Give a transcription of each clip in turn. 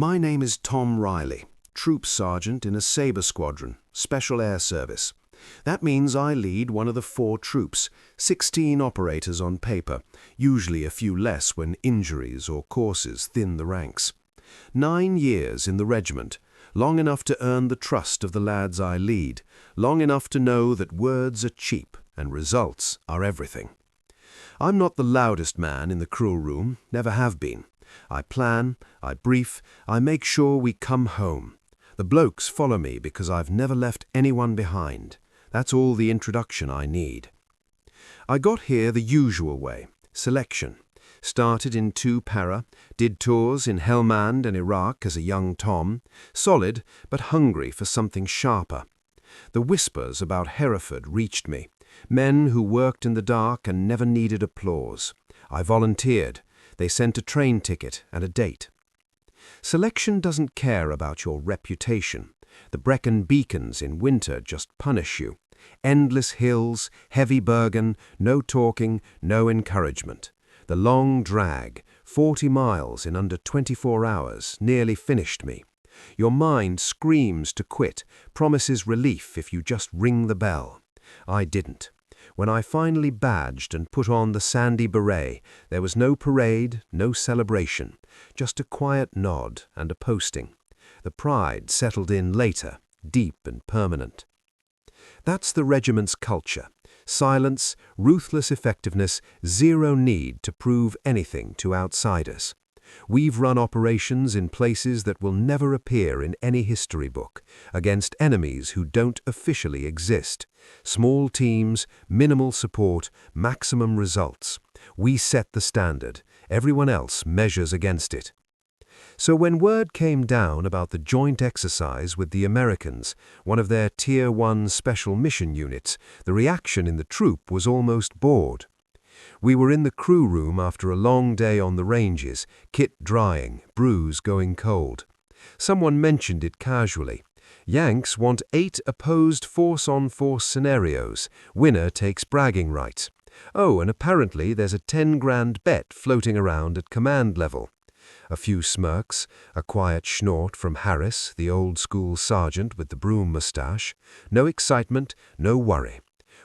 My name is Tom Riley, Troop Sergeant in a Sabre Squadron, Special Air Service. That means I lead one of the 4 troops, 16 operators on paper, usually a few less when injuries or courses thin the ranks. 9 years in the regiment, long enough to earn the trust of the lads I lead, long enough to know that words are cheap and results are everything. I'm not the loudest man in the crew room, never have been. I plan, I brief, I make sure we come home. The blokes follow me because I've never left anyone behind. That's all the introduction I need. I got here the usual way, selection. Started in 2 para, did tours in Helmand and Iraq as a young Tom, solid but hungry for something sharper. The whispers about Hereford reached me, men who worked in the dark and never needed applause. I volunteered. They sent a train ticket and a date. Selection doesn't care about your reputation. The Brecon beacons in winter just punish you. Endless hills, heavy Bergen, no talking, no encouragement. The long drag, 40 miles in under 24 hours, nearly finished me. Your mind screams to quit, promises relief if you just ring the bell. I didn't. When I finally badged and put on the sandy beret, there was no parade, no celebration, just a quiet nod and a posting. The pride settled in later, deep and permanent. That's the regiment's culture. Silence, ruthless effectiveness, zero need to prove anything to outsiders. We've run operations in places that will never appear in any history book, against enemies who don't officially exist. Small teams, minimal support, maximum results. We set the standard. Everyone else measures against it. So when word came down about the joint exercise with the Americans, one of their Tier 1 special mission units, the reaction in the troop was almost bored. We were in the crew room after a long day on the ranges, kit drying, brews going cold. Someone mentioned it casually. Yanks want 8 opposed force-on-force scenarios. Winner takes bragging rights. Oh, and apparently there's a 10 grand bet floating around at command level. A few smirks, a quiet snort from Harris, the old-school sergeant with the broom moustache. No excitement, no worry.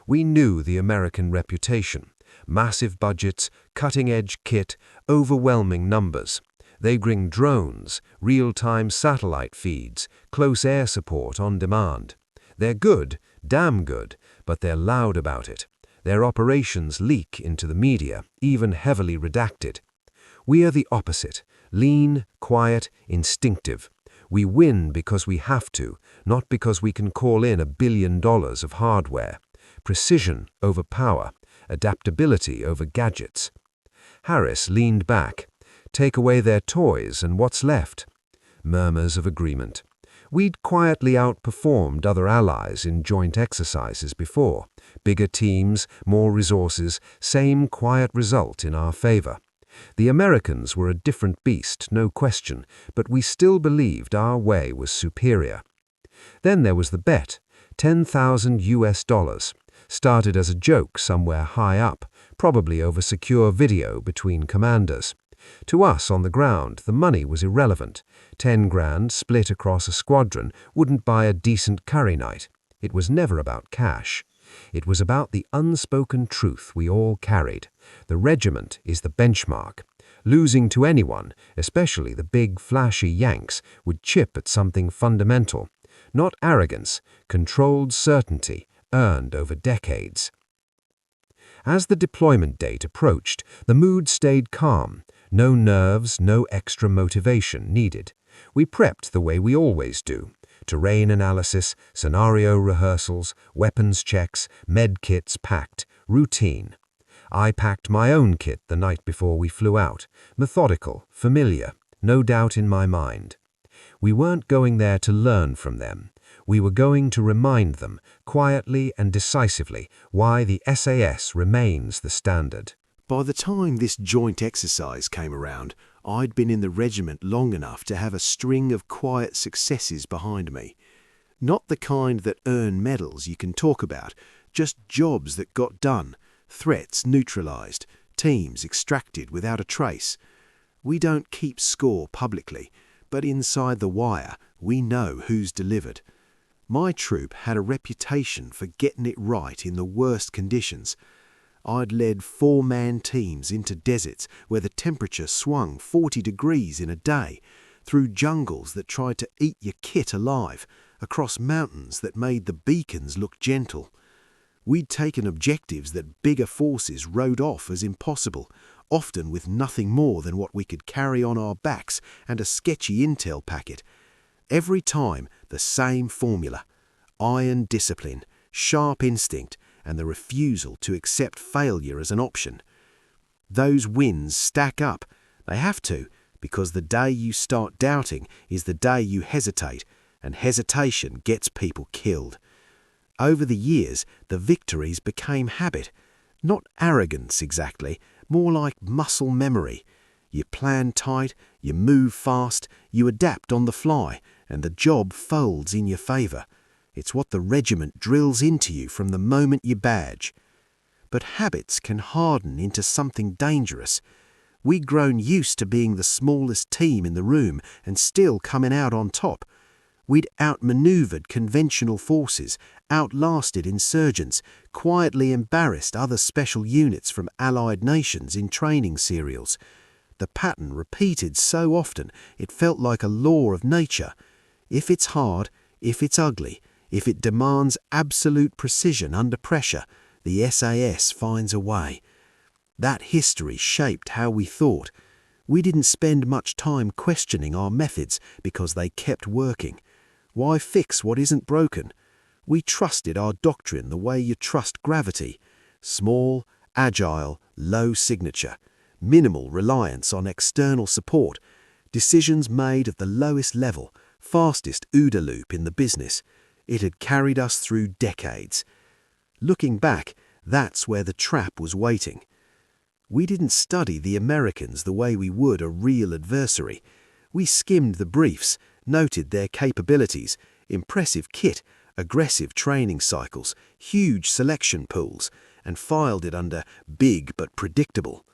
We knew the American reputation. Massive budgets, cutting-edge kit, overwhelming numbers. They bring drones, real-time satellite feeds, close air support on demand. They're good, damn good, but they're loud about it. Their operations leak into the media, even heavily redacted. We are the opposite, lean, quiet, instinctive. We win because we have to, not because we can call in $1 billion of hardware. Precision over power, adaptability over gadgets. Harris leaned back. Take away their toys and what's left? Murmurs of agreement. We'd quietly outperformed other allies in joint exercises before. Bigger teams, more resources, same quiet result in our favor. The Americans were a different beast, no question, but we still believed our way was superior. Then there was the bet, $10,000. Started as a joke somewhere high up, probably over secure video between commanders. To us on the ground, the money was irrelevant. 10 grand split across a squadron wouldn't buy a decent curry night. It was never about cash. It was about the unspoken truth we all carried. The regiment is the benchmark. Losing to anyone, especially the big, flashy Yanks, would chip at something fundamental. Not arrogance, controlled certainty, earned over decades. As the deployment date approached, the mood stayed calm. No nerves, no extra motivation needed. We prepped the way we always do. Terrain analysis, scenario rehearsals, weapons checks, med kits packed, routine. I packed my own kit the night before we flew out. Methodical, familiar, no doubt in my mind. We weren't going there to learn from them. We were going to remind them, quietly and decisively, why the SAS remains the standard. By the time this joint exercise came around, I'd been in the regiment long enough to have a string of quiet successes behind me. Not the kind that earn medals you can talk about, just jobs that got done, threats neutralized, teams extracted without a trace. We don't keep score publicly, but inside the wire, we know who's delivered. My troop had a reputation for getting it right in the worst conditions. I'd led 4-man teams into deserts where the temperature swung 40 degrees in a day, through jungles that tried to eat your kit alive, across mountains that made the beacons look gentle. We'd taken objectives that bigger forces wrote off as impossible, often with nothing more than what we could carry on our backs and a sketchy intel packet. Every time, the same formula: iron discipline, sharp instinct, and the refusal to accept failure as an option. Those wins stack up. They have to, because the day you start doubting is the day you hesitate, and hesitation gets people killed. Over the years, the victories became habit. Not arrogance exactly, more like muscle memory. You plan tight, you move fast, you adapt on the fly, and the job folds in your favour. It's what the regiment drills into you from the moment you badge. But habits can harden into something dangerous. We'd grown used to being the smallest team in the room and still coming out on top. We'd outmaneuvered conventional forces, outlasted insurgents, quietly embarrassed other special units from allied nations in training serials. The pattern repeated so often it felt like a law of nature. If it's hard, if it's ugly, if it demands absolute precision under pressure, the SAS finds a way. That history shaped how we thought. We didn't spend much time questioning our methods because they kept working. Why fix what isn't broken? We trusted our doctrine the way you trust gravity. Small, agile, low signature. Minimal reliance on external support. Decisions made at the lowest level. Fastest OODA loop in the business. It had carried us through decades. Looking back, that's where the trap was waiting. We didn't study the Americans the way we would a real adversary. We skimmed the briefs, noted their capabilities, impressive kit, aggressive training cycles, huge selection pools, and filed it under big but predictable.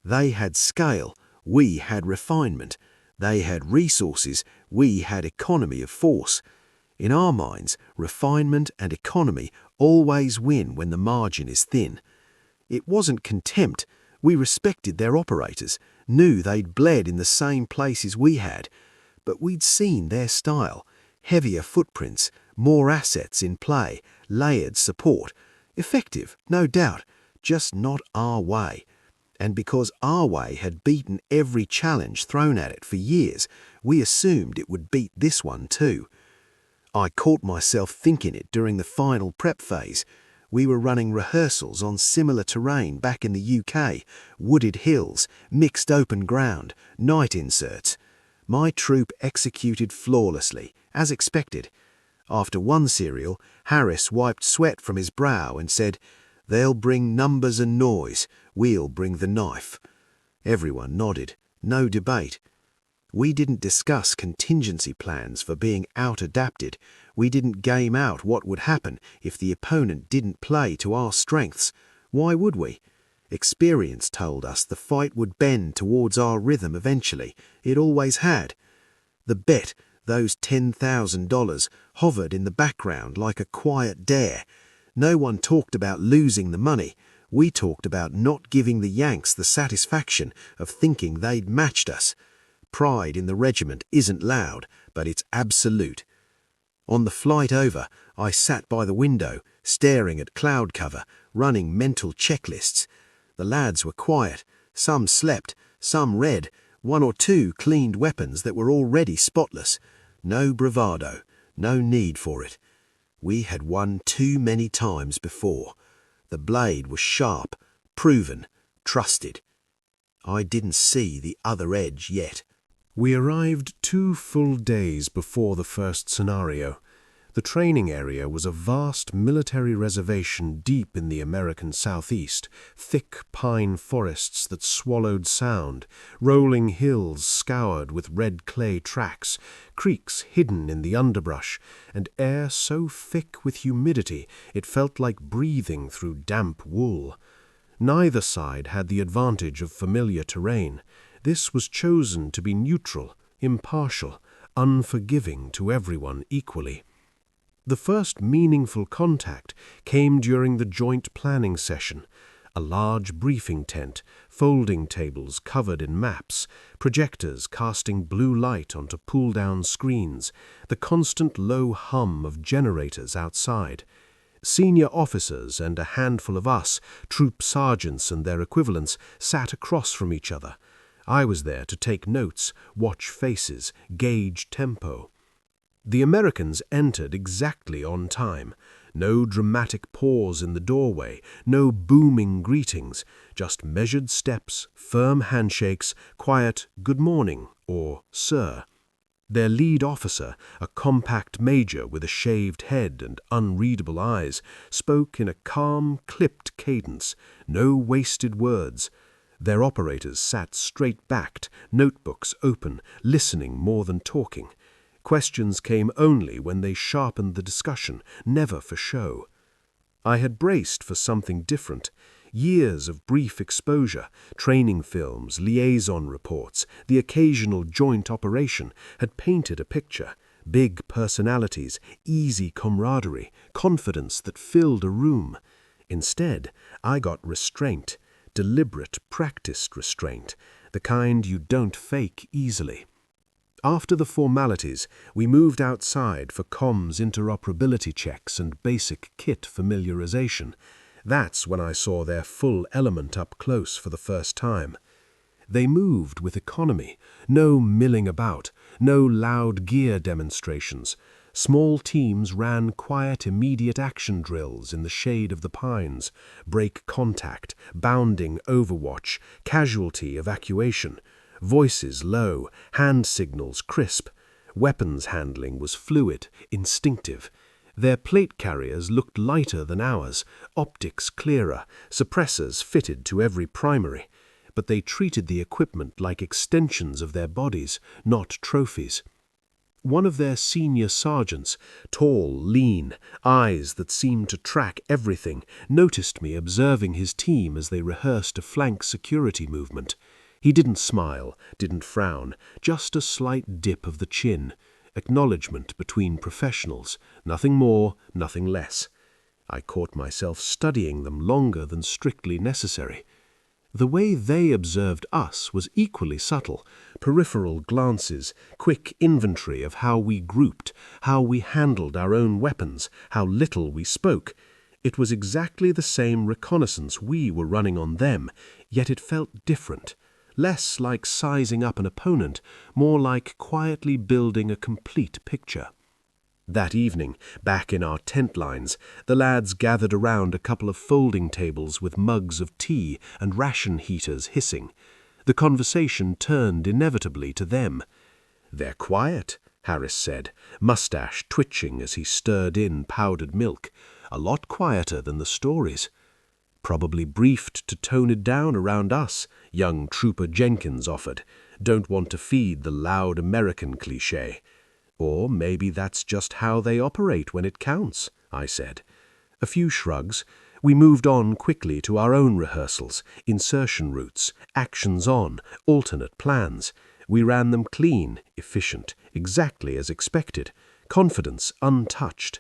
They had scale, we had refinement. They had resources, we had economy of force. In our minds, refinement and economy always win when the margin is thin. It wasn't contempt. We respected their operators, knew they'd bled in the same places we had, but we'd seen their style: heavier footprints, more assets in play, layered support. Effective, no doubt, just not our way. And because our way had beaten every challenge thrown at it for years, we assumed it would beat this one too. I caught myself thinking it during the final prep phase. We were running rehearsals on similar terrain back in the UK, wooded hills, mixed open ground, night inserts. My troop executed flawlessly, as expected. After one serial, Harris wiped sweat from his brow and said, "They'll bring numbers and noise, we'll bring the knife." Everyone nodded, no debate. We didn't discuss contingency plans for being out-adapted. We didn't game out what would happen if the opponent didn't play to our strengths. Why would we? Experience told us the fight would bend towards our rhythm eventually. It always had. The bet, those $10,000, hovered in the background like a quiet dare. No one talked about losing the money. We talked about not giving the Yanks the satisfaction of thinking they'd matched us. Pride in the regiment isn't loud, but it's absolute. On the flight over, I sat by the window, staring at cloud cover, running mental checklists. The lads were quiet. Some slept, some read. One or two cleaned weapons that were already spotless. No bravado, no need for it. We had won too many times before. The blade was sharp, proven, trusted. I didn't see the other edge yet. We arrived 2 full days before the first scenario. The training area was a vast military reservation deep in the American southeast, thick pine forests that swallowed sound, rolling hills scoured with red clay tracks, creeks hidden in the underbrush, and air so thick with humidity it felt like breathing through damp wool. Neither side had the advantage of familiar terrain. This was chosen to be neutral, impartial, unforgiving to everyone equally. The first meaningful contact came during the joint planning session. A large briefing tent, folding tables covered in maps, projectors casting blue light onto pull-down screens, the constant low hum of generators outside. Senior officers and a handful of us, troop sergeants and their equivalents, sat across from each other. I was there to take notes, watch faces, gauge tempo. The Americans entered exactly on time. No dramatic pause in the doorway, no booming greetings, just measured steps, firm handshakes, quiet "good morning" or "sir." Their lead officer, a compact major with a shaved head and unreadable eyes, spoke in a calm, clipped cadence, no wasted words. Their operators sat straight-backed, notebooks open, listening more than talking. Questions came only when they sharpened the discussion, never for show. I had braced for something different. Years of brief exposure, training films, liaison reports, the occasional joint operation had painted a picture. Big personalities, easy camaraderie, confidence that filled a room. Instead, I got restraint, deliberate, practiced restraint, the kind you don't fake easily. After the formalities, we moved outside for comms interoperability checks and basic kit familiarization. That's when I saw their full element up close for the first time. They moved with economy, no milling about, no loud gear demonstrations. Small teams ran quiet immediate action drills in the shade of the pines, break contact, bounding overwatch, casualty evacuation. Voices low, hand signals crisp. Weapons handling was fluid, instinctive. Their plate carriers looked lighter than ours, optics clearer, suppressors fitted to every primary. But they treated the equipment like extensions of their bodies, not trophies. One of their senior sergeants, tall, lean, eyes that seemed to track everything, noticed me observing his team as they rehearsed a flank security movement. He didn't smile, didn't frown, just a slight dip of the chin. Acknowledgement between professionals, nothing more, nothing less. I caught myself studying them longer than strictly necessary. The way they observed us was equally subtle, peripheral glances, quick inventory of how we grouped, how we handled our own weapons, how little we spoke. It was exactly the same reconnaissance we were running on them, yet it felt different. Less like sizing up an opponent, more like quietly building a complete picture. That evening, back in our tent lines, the lads gathered around a couple of folding tables with mugs of tea and ration heaters hissing. The conversation turned inevitably to them. "They're quiet," Harris said, mustache twitching as he stirred in powdered milk. "A lot quieter than the stories." "Probably briefed to tone it down around us," young Trooper Jenkins offered. "Don't want to feed the loud American cliché." "Or maybe that's just how they operate when it counts," I said. A few shrugs. We moved on quickly to our own rehearsals, insertion routes, actions on, alternate plans. We ran them clean, efficient, exactly as expected, confidence untouched.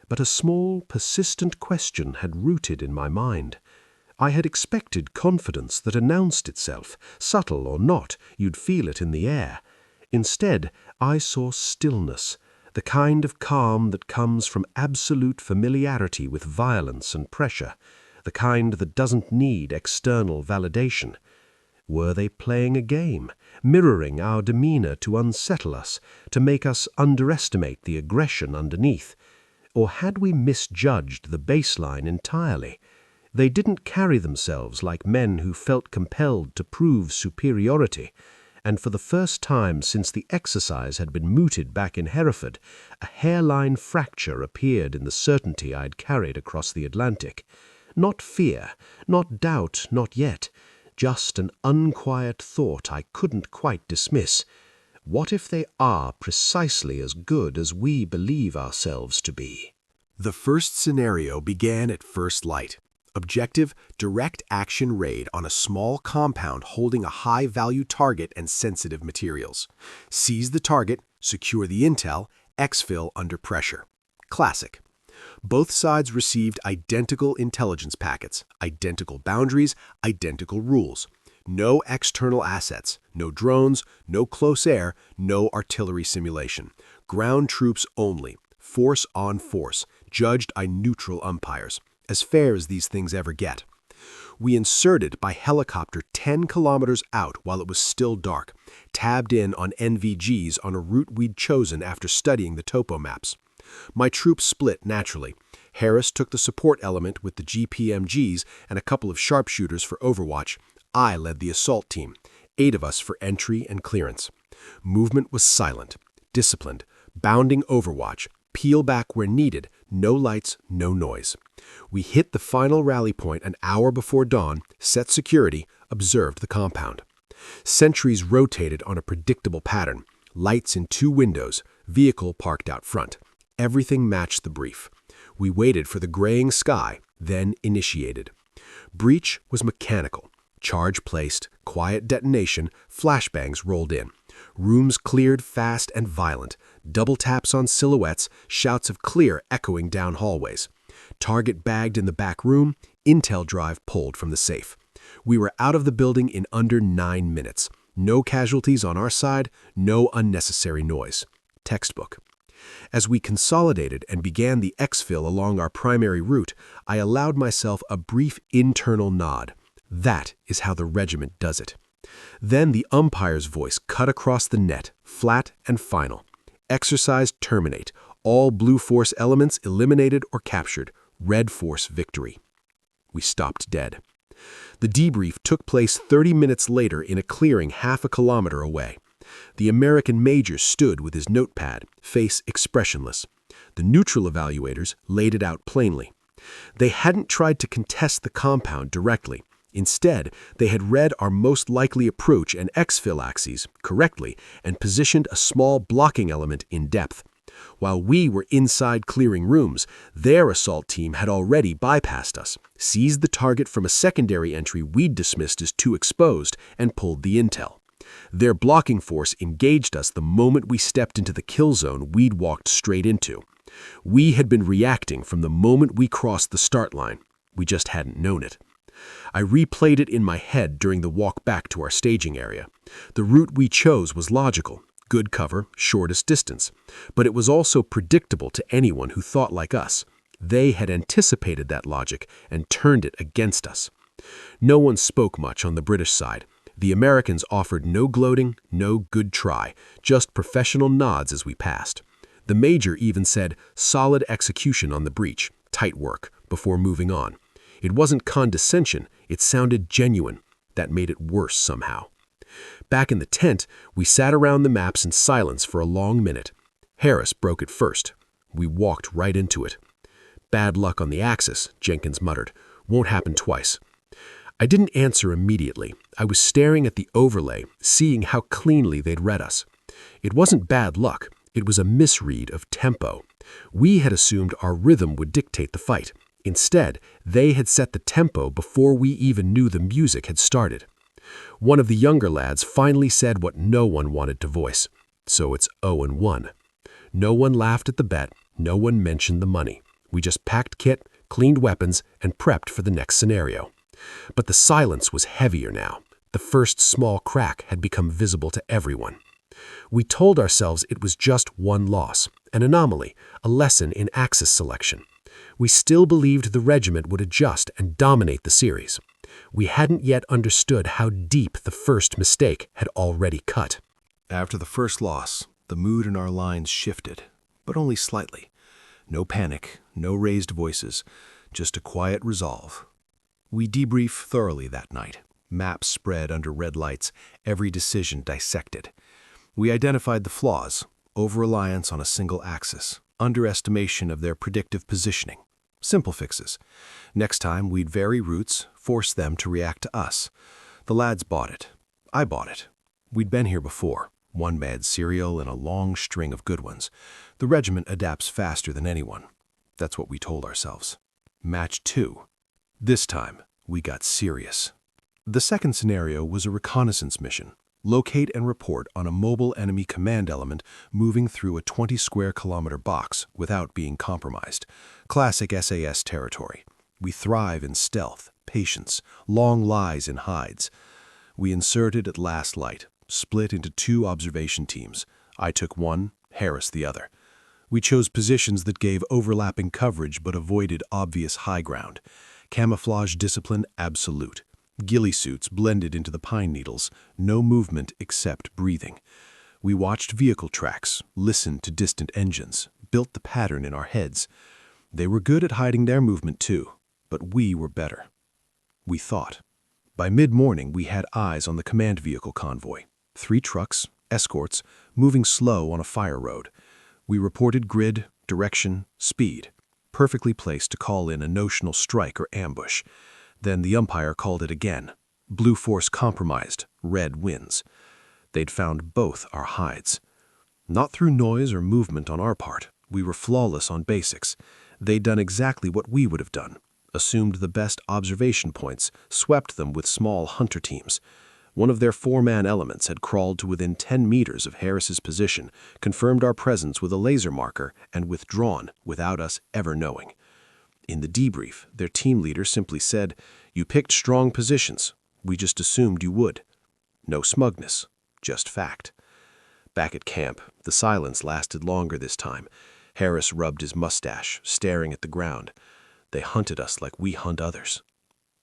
But a small, persistent question had rooted in my mind. I had expected confidence that announced itself, subtle or not, you'd feel it in the air. Instead, I saw stillness, the kind of calm that comes from absolute familiarity with violence and pressure, the kind that doesn't need external validation. Were they playing a game, mirroring our demeanor to unsettle us, to make us underestimate the aggression underneath? Or had we misjudged the baseline entirely? They didn't carry themselves like men who felt compelled to prove superiority, and for the first time since the exercise had been mooted back in Hereford, a hairline fracture appeared in the certainty I'd carried across the Atlantic. Not fear, not doubt, not yet, just an unquiet thought I couldn't quite dismiss. What if they are precisely as good as we believe ourselves to be? The first scenario began at first light. Objective, direct action raid on a small compound holding a high-value target and sensitive materials. Seize the target, secure the intel, exfil under pressure. Classic. Both sides received identical intelligence packets, identical boundaries, identical rules. No external assets, no drones, no close air, no artillery simulation. Ground troops only, force on force, judged by neutral umpires, as fair as these things ever get. We inserted by helicopter 10 kilometers out while it was still dark, tabbed in on NVGs on a route we'd chosen after studying the topo maps. My troops split naturally. Harris took the support element with the GPMGs and a couple of sharpshooters for overwatch. I led the assault team, 8 of us for entry and clearance. Movement was silent, disciplined, bounding overwatch, peel back where needed, no lights, no noise. We hit the final rally point an hour before dawn, set security, observed the compound. Sentries rotated on a predictable pattern, lights in 2 windows, vehicle parked out front. Everything matched the brief. We waited for the graying sky, then initiated. Breach was mechanical. Charge placed, quiet detonation, flashbangs rolled in. Rooms cleared fast and violent, double taps on silhouettes, shouts of clear echoing down hallways. Target bagged in the back room, intel drive pulled from the safe. We were out of the building in under 9 minutes. No casualties on our side, no unnecessary noise. Textbook. As we consolidated and began the exfil along our primary route, I allowed myself a brief internal nod. That is how the regiment does it. Then the umpire's voice cut across the net, flat and final. Exercise terminate. All blue force elements eliminated or captured. Red force victory. We stopped dead. The debrief took place 30 minutes later in a clearing half a kilometer away. The American major stood with his notepad, face expressionless. The neutral evaluators laid it out plainly. They hadn't tried to contest the compound directly. Instead, they had read our most likely approach and exfil axes correctly and positioned a small blocking element in depth. While we were inside clearing rooms, their assault team had already bypassed us, seized the target from a secondary entry we'd dismissed as too exposed, and pulled the intel. Their blocking force engaged us the moment we stepped into the kill zone we'd walked straight into. We had been reacting from the moment we crossed the start line. We just hadn't known it. I replayed it in my head during the walk back to our staging area. The route we chose was logical, good cover, shortest distance, but it was also predictable to anyone who thought like us. They had anticipated that logic and turned it against us. No one spoke much on the British side. The Americans offered no gloating, no good try, just professional nods as we passed. The major even said, "Solid execution on the breach, tight work," before moving on. It wasn't condescension, it sounded genuine. That made it worse somehow. Back in the tent, we sat around the maps in silence for a long minute. Harris broke it first. We walked right into it. "Bad luck on the Axis," Jenkins muttered. "Won't happen twice." I didn't answer immediately. I was staring at the overlay, seeing how cleanly they'd read us. It wasn't bad luck. It was a misread of tempo. We had assumed our rhythm would dictate the fight. Instead, they had set the tempo before we even knew the music had started. One of the younger lads finally said what no one wanted to voice. "So it's 0-1. No one laughed at the bet. No one mentioned the money. We just packed kit, cleaned weapons, and prepped for the next scenario. But the silence was heavier now. The first small crack had become visible to everyone. We told ourselves it was just one loss, an anomaly, a lesson in axis selection. We still believed the regiment would adjust and dominate the series. We hadn't yet understood how deep the first mistake had already cut. After the first loss, the mood in our lines shifted, but only slightly. No panic, no raised voices, just a quiet resolve. We debriefed thoroughly that night. Maps spread under red lights, every decision dissected. We identified the flaws: over-reliance on a single axis, underestimation of their predictive positioning. Simple fixes. Next time, we'd vary routes, force them to react to us. The lads bought it. I bought it. We'd been here before. One bad serial and a long string of good ones. The regiment adapts faster than anyone. That's what we told ourselves. Match 2. This time, we got serious. The second scenario was a reconnaissance mission. Locate and report on a mobile enemy command element moving through a 20 square kilometer box without being compromised. Classic SAS territory. We thrive in stealth, patience, long lies in hides. We inserted at last light, split into 2 observation teams. I took one, Harris the other. We chose positions that gave overlapping coverage but avoided obvious high ground. Camouflage discipline absolute. Ghillie suits blended into the pine needles, no movement except breathing. We watched vehicle tracks, listened to distant engines, built the pattern in our heads. They were good at hiding their movement too, but we were better. We thought. By mid-morning, we had eyes on the command vehicle convoy. 3 trucks, escorts, moving slow on a fire road. We reported grid, direction, speed, perfectly placed to call in a notional strike or ambush. Then the umpire called it again. Blue force compromised, red wins. They'd found both our hides. Not through noise or movement on our part. We were flawless on basics. They'd done exactly what we would have done. Assumed the best observation points, swept them with small hunter teams. One of their 4-man elements had crawled to within 10 meters of Harris's position, confirmed our presence with a laser marker, and withdrawn without us ever knowing. In the debrief, their team leader simply said, "You picked strong positions. We just assumed you would." No smugness, just fact. Back at camp, the silence lasted longer this time. Harris rubbed his mustache, staring at the ground. They hunted us like we hunt others.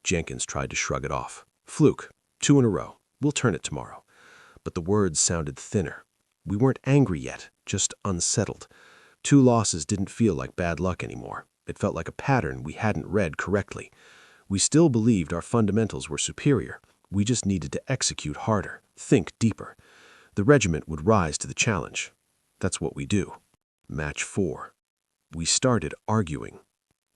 Jenkins tried to shrug it off. "Fluke, 2 in a row. We'll turn it tomorrow." But the words sounded thinner. We weren't angry yet, just unsettled. 2 losses didn't feel like bad luck anymore. It felt like a pattern we hadn't read correctly. We still believed our fundamentals were superior. We just needed to execute harder, think deeper. The regiment would rise to the challenge. That's what we do. Match 4. We started arguing.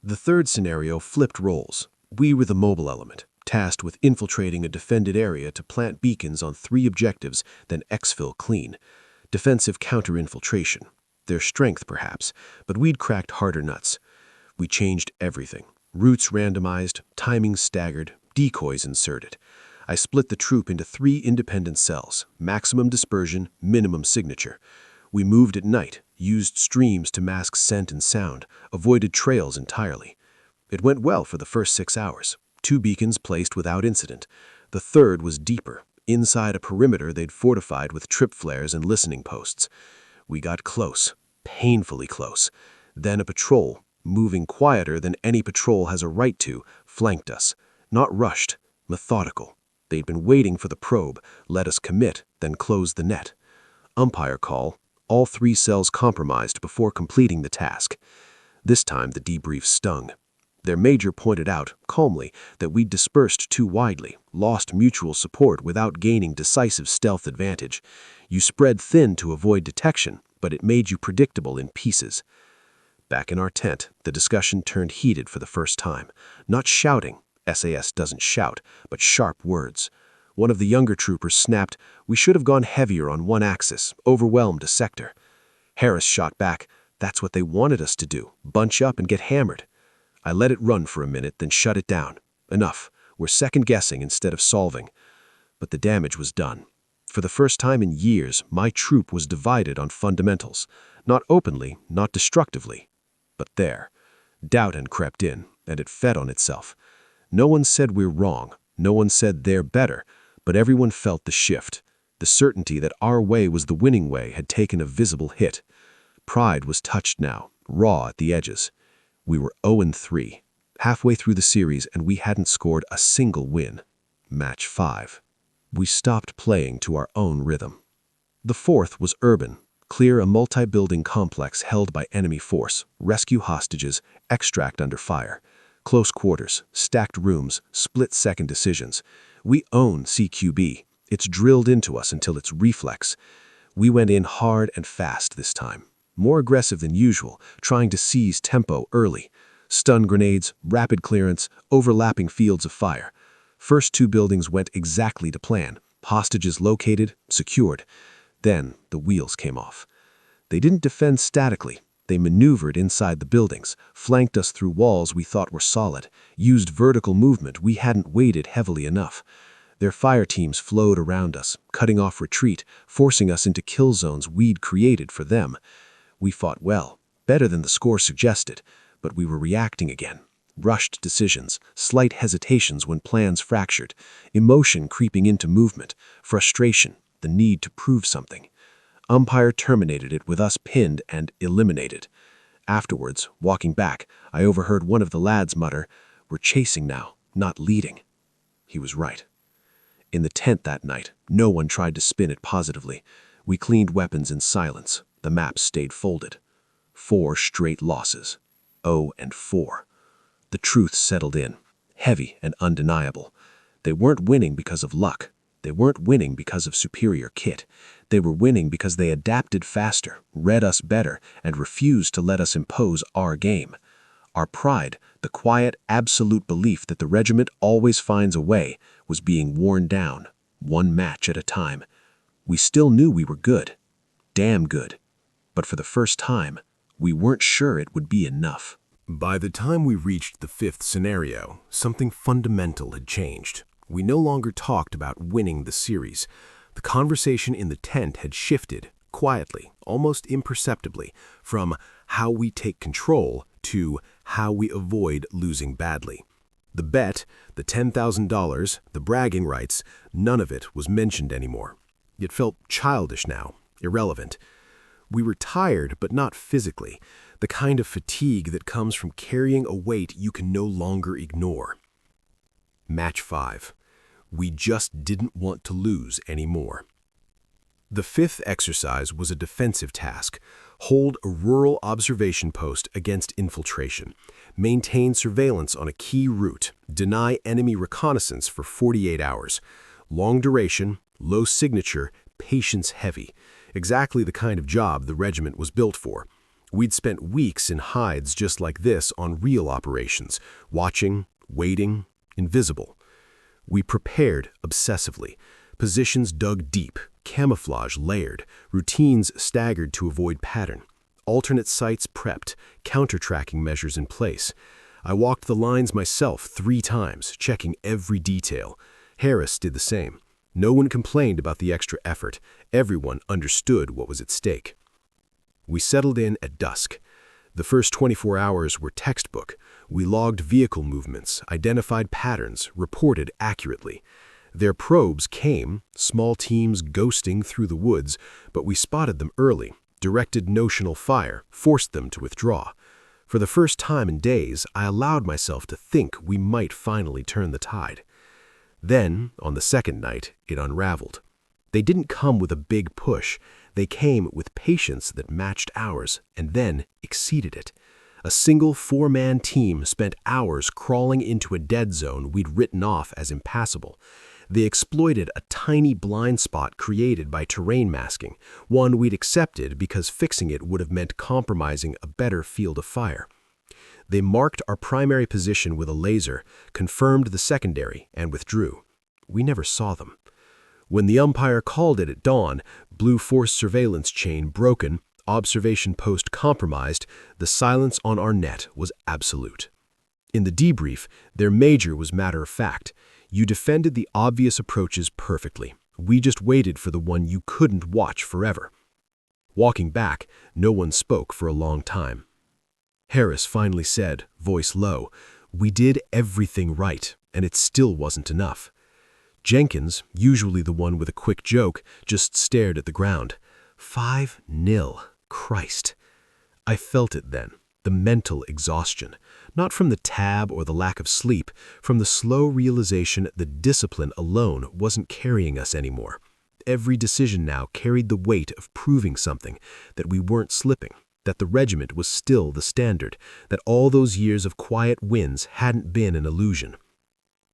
The third scenario flipped roles. We were the mobile element, tasked with infiltrating a defended area to plant beacons on 3 objectives, then exfil clean. Defensive counter-infiltration. Their strength, perhaps, but we'd cracked harder nuts. We changed everything. Routes randomized, timings staggered, decoys inserted. I split the troop into 3 independent cells, maximum dispersion, minimum signature. We moved at night, used streams to mask scent and sound, avoided trails entirely. It went well for the first 6 hours. 2 beacons placed without incident. The third was deeper, inside a perimeter they'd fortified with trip flares and listening posts. We got close, painfully close. Then a patrol, moving quieter than any patrol has a right to, flanked us. Not rushed, methodical. They'd been waiting for the probe, let us commit, then close the net. Umpire call, all 3 cells compromised before completing the task. This time the debrief stung. Their major pointed out, calmly, that we'd dispersed too widely, lost mutual support without gaining decisive stealth advantage. You spread thin to avoid detection, but it made you predictable in pieces. Back in our tent, the discussion turned heated for the first time. Not shouting, SAS doesn't shout, but sharp words. One of the younger troopers snapped, "We should have gone heavier on one axis, overwhelmed a sector." Harris shot back, "That's what they wanted us to do, bunch up and get hammered." I let it run for a minute, then shut it down. Enough, we're second-guessing instead of solving. But the damage was done. For the first time in years, my troop was divided on fundamentals. Not openly, not destructively. But there. Doubt had crept in, and it fed on itself. No one said we're wrong, no one said they're better, but everyone felt the shift. The certainty that our way was the winning way had taken a visible hit. Pride was touched now, raw at the edges. We were 0-3, halfway through the series, and we hadn't scored a single win. Match 5. We stopped playing to our own rhythm. The 4th was urban. Clear a multi-building complex held by enemy force, rescue hostages, extract under fire. Close quarters, stacked rooms, split-second decisions. We own CQB. It's drilled into us until it's reflex. We went in hard and fast this time. More aggressive than usual, trying to seize tempo early. Stun grenades, rapid clearance, overlapping fields of fire. First 2 buildings went exactly to plan. Hostages located, secured. Then the wheels came off. They didn't defend statically. They maneuvered inside the buildings, flanked us through walls we thought were solid, used vertical movement we hadn't weighted heavily enough. Their fire teams flowed around us, cutting off retreat, forcing us into kill zones we'd created for them. We fought well, better than the score suggested, but we were reacting again. Rushed decisions, slight hesitations when plans fractured, emotion creeping into movement, frustration, the need to prove something. Umpire terminated it with us pinned and eliminated. Afterwards, walking back, I overheard one of the lads mutter, "We're chasing now, not leading." He was right. In the tent that night, no one tried to spin it positively. We cleaned weapons in silence. The maps stayed folded. 4 straight losses. 0-4. The truth settled in, heavy and undeniable. They weren't winning because of luck. They weren't winning because of superior kit. They were winning because they adapted faster, read us better, and refused to let us impose our game. Our pride, the quiet, absolute belief that the regiment always finds a way, was being worn down, one match at a time. We still knew we were good. Damn good. But for the first time, we weren't sure it would be enough. By the time we reached the 5th scenario, something fundamental had changed. We no longer talked about winning the series. The conversation in the tent had shifted, quietly, almost imperceptibly, from how we take control to how we avoid losing badly. The bet, the $10,000, the bragging rights, none of it was mentioned anymore. It felt childish now, irrelevant. We were tired, but not physically, the kind of fatigue that comes from carrying a weight you can no longer ignore. Match 5. We just didn't want to lose anymore. The 5th exercise was a defensive task. Hold a rural observation post against infiltration. Maintain surveillance on a key route. Deny enemy reconnaissance for 48 hours. Long duration, low signature, patience heavy. Exactly the kind of job the regiment was built for. We'd spent weeks in hides just like this on real operations, watching, waiting, invisible. We prepared obsessively. Positions dug deep, camouflage layered, routines staggered to avoid pattern. Alternate sites prepped, counter-tracking measures in place. I walked the lines myself 3 times, checking every detail. Harris did the same. No one complained about the extra effort. Everyone understood what was at stake. We settled in at dusk. The first 24 hours were textbook. We logged vehicle movements, identified patterns, reported accurately. Their probes came, small teams ghosting through the woods, but we spotted them early, directed notional fire, forced them to withdraw. For the first time in days, I allowed myself to think we might finally turn the tide. Then, on the second night, it unraveled. They didn't come with a big push. They came with patience that matched ours, and then exceeded it. A single 4-man team spent hours crawling into a dead zone we'd written off as impassable. They exploited a tiny blind spot created by terrain masking, one we'd accepted because fixing it would have meant compromising a better field of fire. They marked our primary position with a laser, confirmed the secondary, and withdrew. We never saw them. When the umpire called it at dawn, blue force surveillance chain broken, observation post compromised, the silence on our net was absolute. In the debrief, their major was matter of fact. You defended the obvious approaches perfectly. We just waited for the one you couldn't watch forever. Walking back, no one spoke for a long time. Harris finally said, voice low, "We did everything right, and it still wasn't enough." Jenkins, usually the one with a quick joke, just stared at the ground. 5-0. Christ. I felt it then, the mental exhaustion, not from the tab or the lack of sleep, from the slow realization that discipline alone wasn't carrying us anymore. Every decision now carried the weight of proving something, that we weren't slipping, that the regiment was still the standard, that all those years of quiet wins hadn't been an illusion.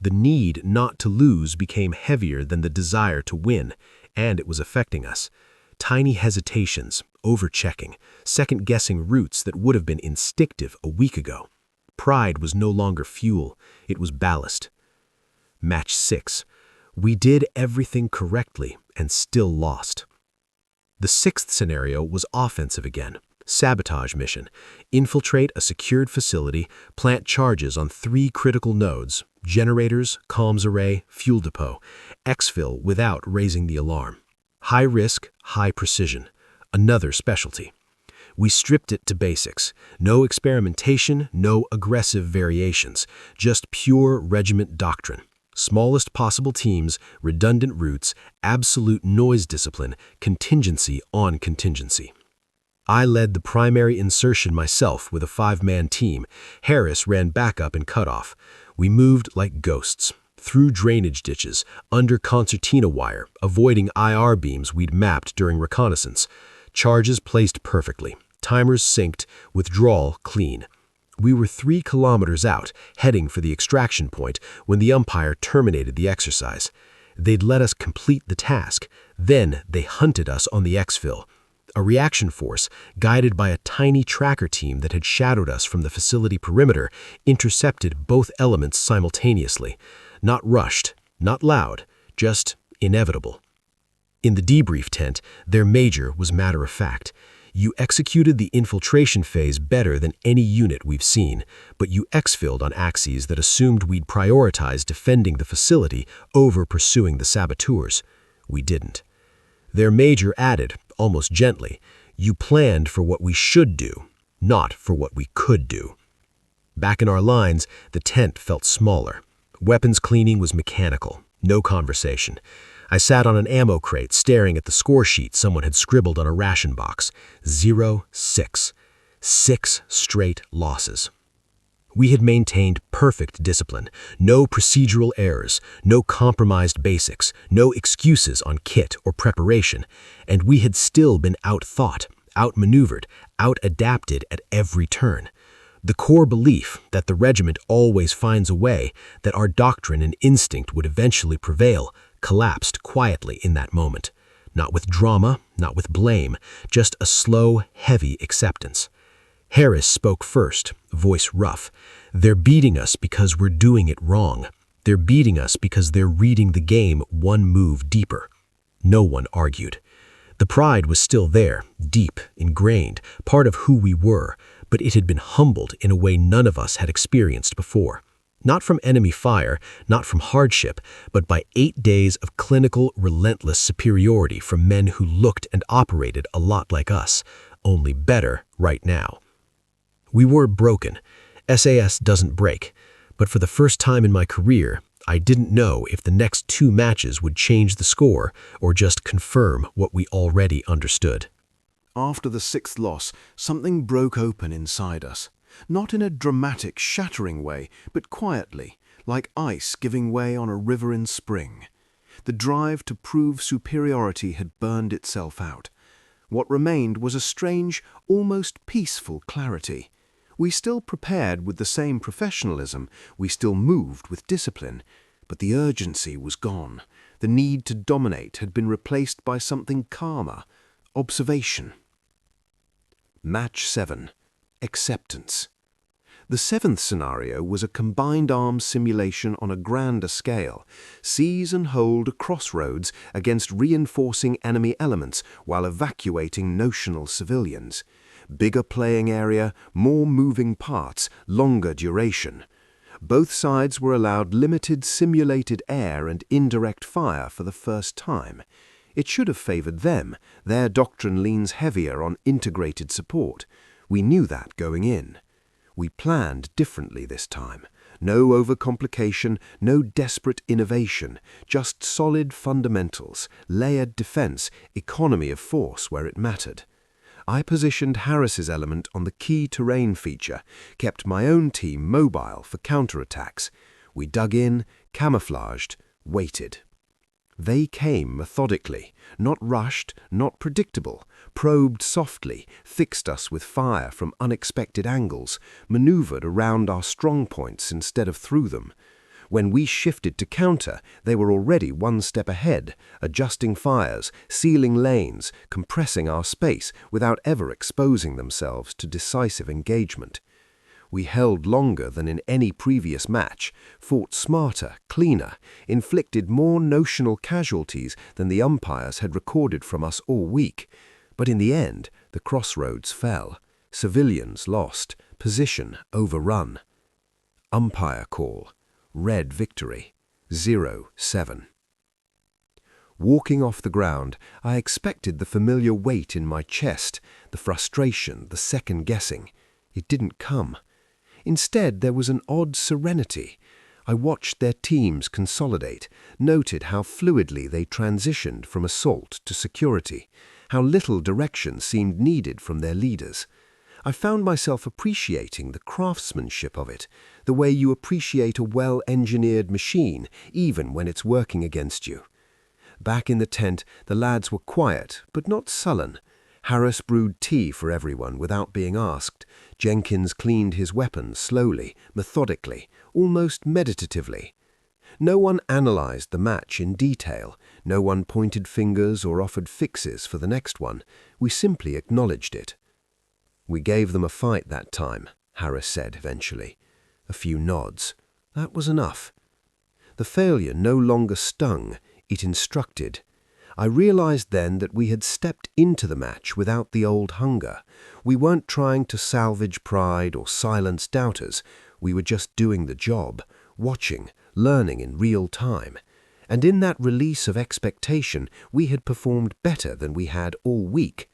The need not to lose became heavier than the desire to win, and it was affecting us. Tiny hesitations, overchecking, second-guessing routes that would have been instinctive a week ago. Pride was no longer fuel, it was ballast. Match 6. We did everything correctly and still lost. The 6th scenario was offensive again. Sabotage mission. Infiltrate a secured facility, plant charges on 3 critical nodes, generators, comms array, fuel depot. Exfil without raising the alarm. High risk, high precision. Another specialty. We stripped it to basics. No experimentation, no aggressive variations. Just pure regiment doctrine. Smallest possible teams, redundant routes, absolute noise discipline, contingency on contingency. I led the primary insertion myself with a 5-man team. Harris ran backup and cutoff. We moved like ghosts, through drainage ditches, under concertina wire, avoiding IR beams we'd mapped during reconnaissance. Charges placed perfectly, timers synced, withdrawal clean. We were 3 kilometers out, heading for the extraction point, when the umpire terminated the exercise. They'd let us complete the task. Then they hunted us on the exfil. A reaction force, guided by a tiny tracker team that had shadowed us from the facility perimeter, intercepted both elements simultaneously. Not rushed, not loud, just inevitable. In the debrief tent, their major was matter-of-fact. You executed the infiltration phase better than any unit we've seen, but you exfilled on axes that assumed we'd prioritize defending the facility over pursuing the saboteurs. We didn't. Their major added, almost gently, you planned for what we should do, not for what we could do. Back in our lines, the tent felt smaller. Weapons cleaning was mechanical, no conversation. I sat on an ammo crate staring at the score sheet someone had scribbled on a ration box. 0-6. 6 straight losses. We had maintained perfect discipline, no procedural errors, no compromised basics, no excuses on kit or preparation, and we had still been outthought, outmaneuvered, outadapted at every turn. The core belief that the regiment always finds a way, that our doctrine and instinct would eventually prevail, collapsed quietly in that moment. Not with drama, not with blame, just a slow, heavy acceptance. Harris spoke first, voice rough. They're beating us because we're doing it wrong. They're beating us because they're reading the game one move deeper. No one argued. The pride was still there, deep, ingrained, part of who we were, but it had been humbled in a way none of us had experienced before. Not from enemy fire, not from hardship, but by 8 days of clinical, relentless superiority from men who looked and operated a lot like us, only better right now. We were broken. SAS doesn't break. But for the first time in my career, I didn't know if the next 2 matches would change the score or just confirm what we already understood. After the 6th loss, something broke open inside us. Not in a dramatic, shattering way, but quietly, like ice giving way on a river in spring. The drive to prove superiority had burned itself out. What remained was a strange, almost peaceful clarity. We still prepared with the same professionalism, we still moved with discipline, but the urgency was gone. The need to dominate had been replaced by something calmer, observation. Match 7. Acceptance. The 7th scenario was a combined arms simulation on a grander scale. Seize and hold a crossroads against reinforcing enemy elements while evacuating notional civilians. Bigger playing area, more moving parts, longer duration. Both sides were allowed limited simulated air and indirect fire for the first time. It should have favored them. Their doctrine leans heavier on integrated support. We knew that going in. We planned differently this time. No overcomplication, no desperate innovation, just solid fundamentals, layered defense, economy of force where it mattered. I positioned Harris's element on the key terrain feature, kept my own team mobile for counterattacks. We dug in, camouflaged, waited. They came methodically, not rushed, not predictable, probed softly, fixed us with fire from unexpected angles, maneuvered around our strong points instead of through them. When we shifted to counter, they were already one step ahead, adjusting fires, sealing lanes, compressing our space without ever exposing themselves to decisive engagement. We held longer than in any previous match, fought smarter, cleaner, inflicted more notional casualties than the umpires had recorded from us all week. But in the end, the crossroads fell. Civilians lost, position overrun. Umpire call. Red victory. 0-7. Walking off the ground, I expected the familiar weight in my chest, the frustration, the second-guessing. It didn't come. Instead, there was an odd serenity. I watched their teams consolidate, noted how fluidly they transitioned from assault to security, how little direction seemed needed from their leaders. I found myself appreciating the craftsmanship of it, the way you appreciate a well-engineered machine, even when it's working against you. Back in the tent, the lads were quiet, but not sullen. Harris brewed tea for everyone without being asked. Jenkins cleaned his weapons slowly, methodically, almost meditatively. No one analyzed the match in detail. No one pointed fingers or offered fixes for the next one. We simply acknowledged it. "We gave them a fight that time," Harris said eventually. A few nods. That was enough. The failure no longer stung. It instructed. I realized then that we had stepped into the match without the old hunger. We weren't trying to salvage pride or silence doubters. We were just doing the job, watching, learning in real time. And in that release of expectation, we had performed better than we had all week.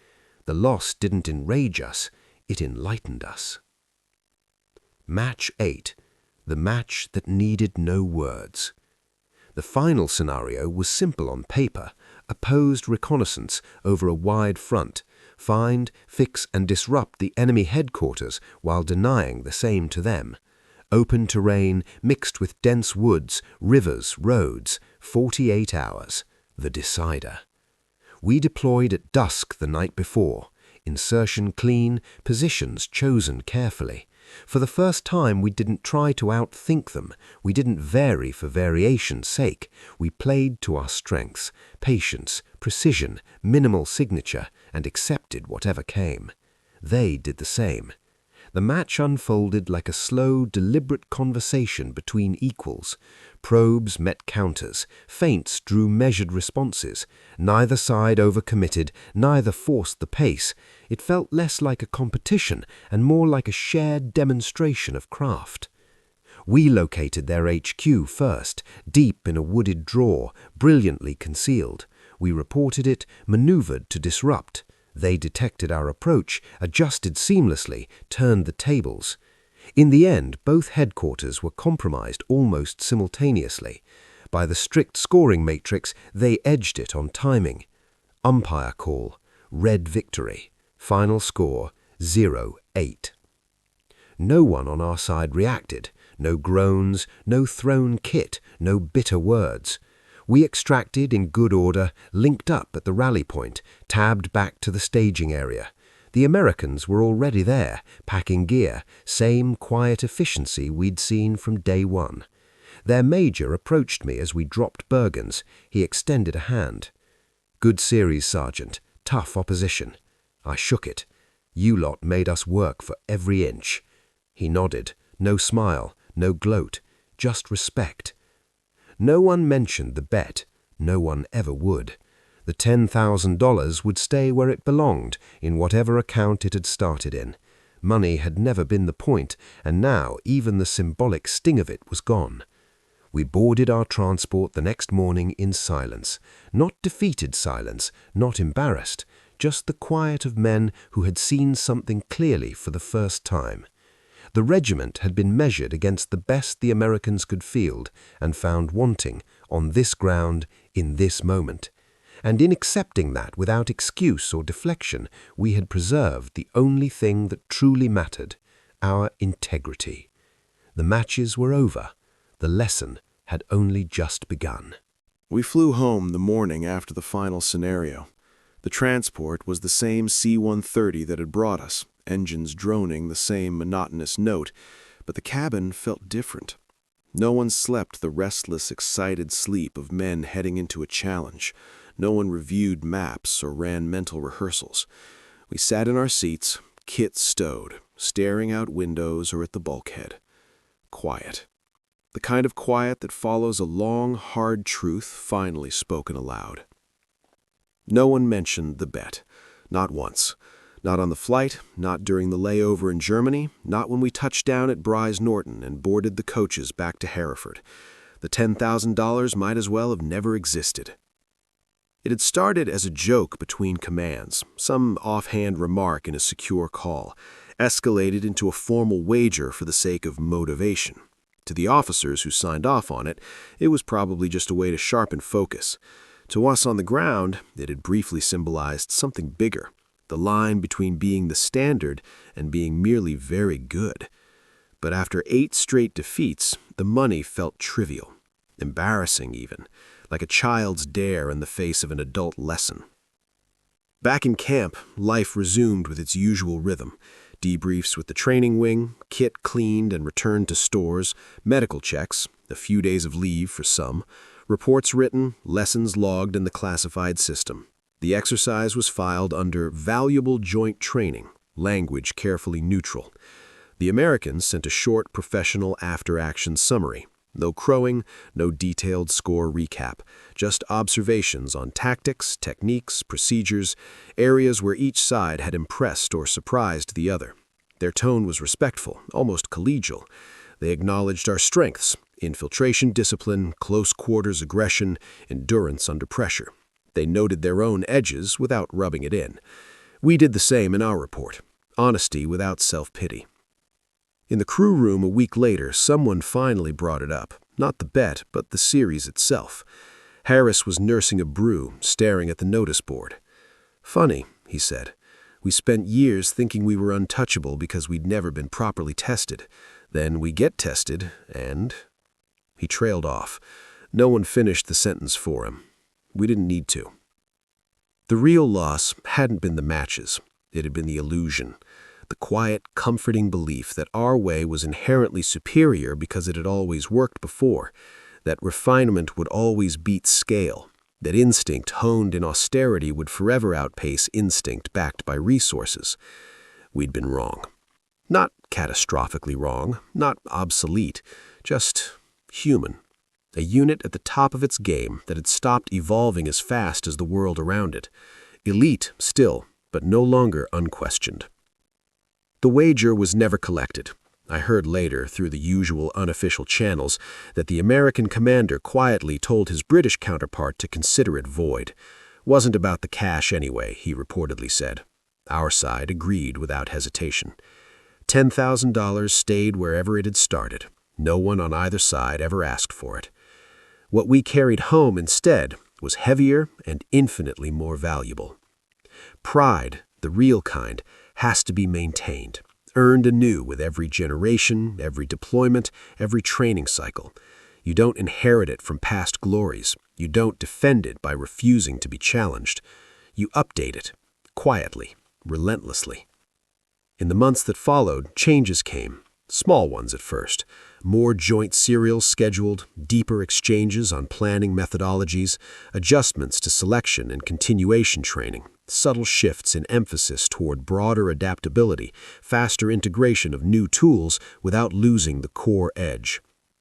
The loss didn't enrage us, it enlightened us. Match 8. The match that needed no words. The final scenario was simple on paper: opposed reconnaissance over a wide front, find, fix and disrupt the enemy headquarters while denying the same to them. Open terrain mixed with dense woods, rivers, roads, 48 hours, the decider. We deployed at dusk the night before, insertion clean, positions chosen carefully. For the first time, we didn't try to outthink them. We didn't vary for variation's sake. We played to our strengths: patience, precision, minimal signature, and accepted whatever came. They did the same. The match unfolded like a slow, deliberate conversation between equals. Probes met counters. Feints drew measured responses. Neither side overcommitted, neither forced the pace. It felt less like a competition and more like a shared demonstration of craft. We located their HQ first, deep in a wooded draw, brilliantly concealed. We reported it, maneuvered to disrupt. They detected our approach, adjusted seamlessly, turned the tables. In the end, both headquarters were compromised almost simultaneously. By the strict scoring matrix, they edged it on timing. Umpire call. Red victory. Final score 0-8. No one on our side reacted. No groans, no thrown kit, no bitter words. We extracted in good order, linked up at the rally point, tabbed back to the staging area. The Americans were already there, packing gear, same quiet efficiency we'd seen from day one. Their major approached me as we dropped Bergens. He extended a hand. "Good series, Sergeant. Tough opposition." I shook it. "You lot made us work for every inch." He nodded. No smile, no gloat, just respect. No one mentioned the bet. No one ever would. The $10,000 would stay where it belonged, in whatever account it had started in. Money had never been the point, and now even the symbolic sting of it was gone. We boarded our transport the next morning in silence. Not defeated silence, not embarrassed, just the quiet of men who had seen something clearly for the first time. The regiment had been measured against the best the Americans could field and found wanting, on this ground, in this moment. And in accepting that without excuse or deflection, we had preserved the only thing that truly mattered: our integrity. The matches were over. The lesson had only just begun. We flew home the morning after the final scenario. The transport was the same C-130 that had brought us, engines droning the same monotonous note, but the cabin felt different. No one slept the restless, excited sleep of men heading into a challenge. No one reviewed maps or ran mental rehearsals. We sat in our seats, kit stowed, staring out windows or at the bulkhead. Quiet. The kind of quiet that follows a long, hard truth finally spoken aloud. No one mentioned the bet. Not once. Not on the flight, not during the layover in Germany, not when we touched down at Bryce Norton and boarded the coaches back to Hereford. The $10,000 might as well have never existed. It had started as a joke between commands, some offhand remark in a secure call, escalated into a formal wager for the sake of motivation. To the officers who signed off on it, it was probably just a way to sharpen focus. To us on the ground, it had briefly symbolized something bigger, the line between being the standard and being merely very good. But after 8 straight defeats, the money felt trivial, embarrassing even, like a child's dare in the face of an adult lesson. Back in camp, life resumed with its usual rhythm. Debriefs with the training wing, kit cleaned and returned to stores, medical checks, a few days of leave for some, reports written, lessons logged in the classified system. The exercise was filed under valuable joint training, language carefully neutral. The Americans sent a short professional after-action summary. No crowing, no detailed score recap, just observations on tactics, techniques, procedures, areas where each side had impressed or surprised the other. Their tone was respectful, almost collegial. They acknowledged our strengths: infiltration discipline, close quarters aggression, endurance under pressure. They noted their own edges without rubbing it in. We did the same in our report. Honesty without self-pity. In the crew room a week later, someone finally brought it up. Not the bet, but the series itself. Harris was nursing a brew, staring at the notice board. "Funny," he said. "We spent years thinking we were untouchable because we'd never been properly tested. Then we get tested, and—" He trailed off. No one finished the sentence for him. We didn't need to. The real loss hadn't been the matches. It had been the illusion. The quiet, comforting belief that our way was inherently superior because it had always worked before, that refinement would always beat scale, that instinct honed in austerity would forever outpace instinct backed by resources. We'd been wrong. Not catastrophically wrong, not obsolete, just human. A unit at the top of its game that had stopped evolving as fast as the world around it. Elite still, but no longer unquestioned. The wager was never collected. I heard later, through the usual unofficial channels, that the American commander quietly told his British counterpart to consider it void. Wasn't about the cash anyway, he reportedly said. Our side agreed without hesitation. $10,000 stayed wherever it had started. No one on either side ever asked for it. What we carried home instead was heavier and infinitely more valuable. Pride, the real kind, has to be maintained, earned anew with every generation, every deployment, every training cycle. You don't inherit it from past glories. You don't defend it by refusing to be challenged. You update it, quietly, relentlessly. In the months that followed, changes came. Small ones at first. More joint serials scheduled, deeper exchanges on planning methodologies, adjustments to selection and continuation training, subtle shifts in emphasis toward broader adaptability, faster integration of new tools without losing the core edge.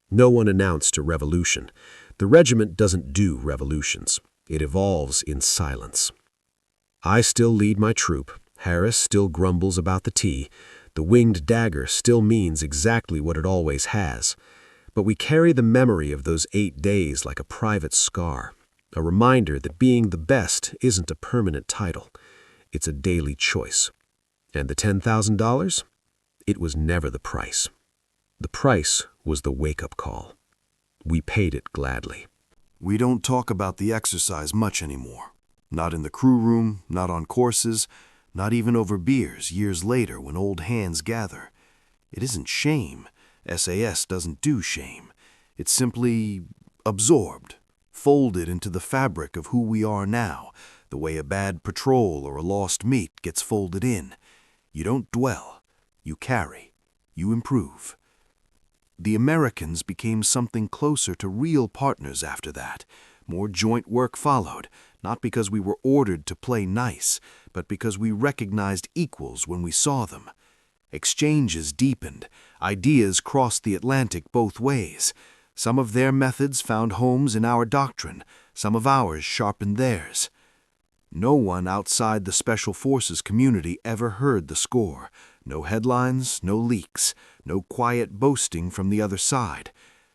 No one announced a revolution. The regiment doesn't do revolutions. It evolves in silence. I still lead my troop. Harris still grumbles about the tea. The winged dagger still means exactly what it always has. But we carry the memory of those 8 days like a private scar, a reminder that being the best isn't a permanent title. It's a daily choice. And the $10,000? It was never the price. The price was the wake-up call. We paid it gladly. We don't talk about the exercise much anymore. Not in the crew room, not on courses, not even over beers years later when old hands gather. It isn't shame. SAS doesn't do shame. It's simply absorbed, folded into the fabric of who we are now, the way a bad patrol or a lost meat gets folded in. You don't dwell. You carry. You improve. The Americans became something closer to real partners after that. More joint work followed, not because we were ordered to play nice, but because we recognized equals when we saw them. Exchanges deepened. Ideas crossed the Atlantic both ways. Some of their methods found homes in our doctrine. Some of ours sharpened theirs. No one outside the Special Forces community ever heard the score. No headlines, no leaks, no quiet boasting from the other side.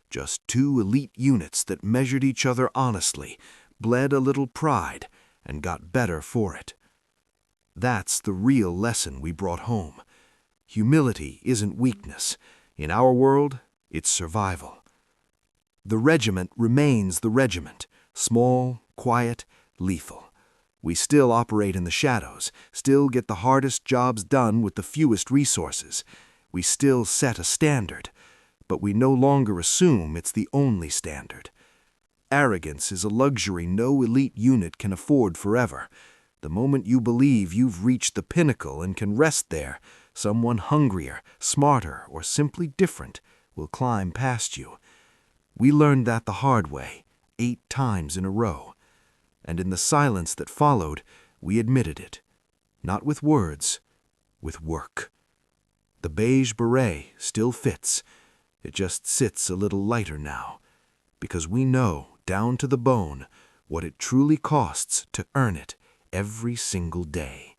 Just two elite units that measured each other honestly, bled a little pride, and got better for it. That's the real lesson we brought home. Humility isn't weakness. In our world, it's survival. The regiment remains the regiment, small, quiet, lethal. We still operate in the shadows, still get the hardest jobs done with the fewest resources. We still set a standard, but we no longer assume it's the only standard. Arrogance is a luxury no elite unit can afford forever. The moment you believe you've reached the pinnacle and can rest there, someone hungrier, smarter, or simply different will climb past you. We learned that the hard way, 8 times in a row. And in the silence that followed, we admitted it. Not with words, with work. The beige beret still fits. It just sits a little lighter now, because we know, down to the bone, what it truly costs to earn it every single day.